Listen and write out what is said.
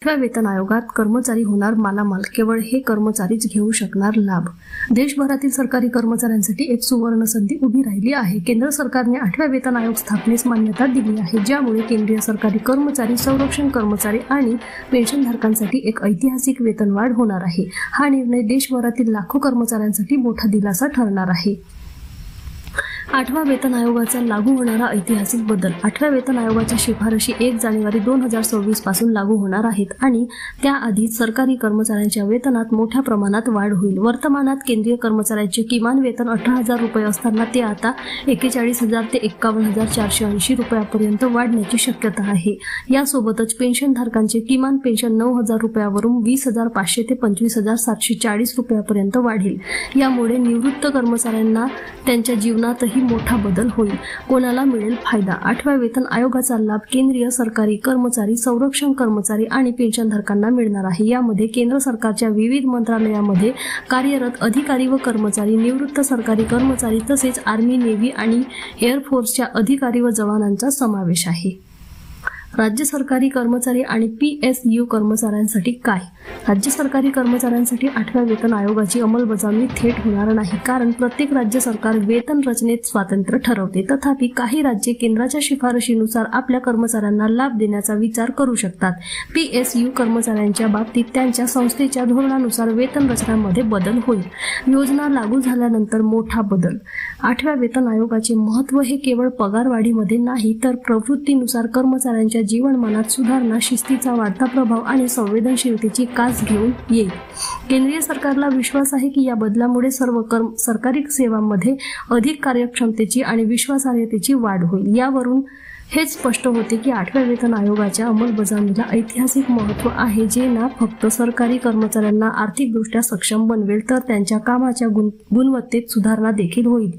8व्या वेतन आयोगात कर्मचारी होणार मालामाल, केवळ हे कर्मचारीच घेऊ शकणार लाभ। देशभरातील सरकारी कर्मचाऱ्यांसाठी एक सुवर्ण संधी उभी राहिली आहे। केंद्र सरकारने 8व्या वेतन आयोग स्थापनेस मान्यता दिली आहे, ज्यामुळे केंद्रीय सरकारी कर्मचारी, संरक्षण कर्मचारी आणि पेन्शनधारकांसाठी एक ऐतिहासिक वेतनवाढ होणार आहे। हा निर्णय देशभरातील लाखो कर्मचाऱ्यांसाठी मोठा दिलासा ठरणार आहे। 8व्या वेतन आयोगाचा लागू होणारा ऐतिहासिक बदल। 8व्या वेतन आयोगाच्या शिफारशी 1 जानेवारी 2024 पासून लागू होणार आहेत आणि त्याआधी सरकारी कर्मचाऱ्यांच्या वेतनात मोठ्या प्रमाणात वाढ होईल। वर्तमानात केंद्रीय कर्मचाऱ्यांचे किमान वेतन 18,000 रुपये असताना ते आता 41,000 ते 51,480 रुपयापर्यंत वाढण्याची शक्यता आहे। यासोबतच पेन्शनधारकांचे किमान पेन्शन 9,000 रुपयावरून 20,500 ते 25,740 रुपयापर्यंत वाढेल। यामुळे निवृत्त कर्मचाऱ्यांना त्यांच्या जीवनातही मोठा बदल होईल। कोणाला मिळेल फायदा? 8व्या वेतन आयोगाचा लाभ केंद्रीय सरकारी कर्मचारी, संरक्षण कर्मचारी आणि पेन्शनधारकांना मिळणार आहे। यामध्ये केंद्र सरकारच्या विविध मंत्रालयामध्ये कार्यरत अधिकारी व कर्मचारी, निवृत्त सरकारी कर्मचारी तसेच आर्मी, नेव्ही आणि एअरफोर्सच्या अधिकारी व जवानांचा समावेश आहे। राज्य सरकारी कर्मचारी आणि PSU कर्मचाऱ्यांसाठी काय? राज्य सरकारी कर्मचाऱ्यांसाठी 8व्या वेतन आयोगाची अंमलबजावणी थेट होणार नाही, कारण प्रत्येक राज्य सरकार वेतन रचनेत स्वातंत्र्य ठरवते। तथापि काही राज्ये केंद्राच्या शिफारशीनुसार आपल्या कर्मचाऱ्यांना लाभ देण्याचा विचार करू शकतात। PSU कर्मचाऱ्यांच्या बाबतीत त्यांच्या संस्थेच्या धोरणानुसार वेतन रचनामध्ये बदल होईल। योजना लागू झाल्यानंतर मोठा बदल। 8व्या वेतन आयोगाचे महत्त्व हे केवळ पगारवाढीमध्ये नाही, तर प्रवृत्तीनुसार कर्मचाऱ्यांच्या जीवनमानात सुधारणा, शिस्तीचा वाढता प्रभाव आणि संवेदनशीलतेची कास घेऊन येईल। केंद्रीय सरकारला विश्वास आहे की या बदलामुळे सर्व सरकारी सेवांमध्ये अधिक कार्यक्षमतेची आणि विश्वासार्हतेची वाढ होईल। यावरून हेच स्पष्ट होते की 8व्या वेतन आयोगाच्या अंमलबजावणीला ऐतिहासिक महत्त्व आहे, जे ना फक्त सरकारी कर्मचाऱ्यांना आर्थिकदृष्ट्या सक्षम बनवेल, तर त्यांच्या कामाच्या गुणवत्तेत सुधारणा देखील होईल।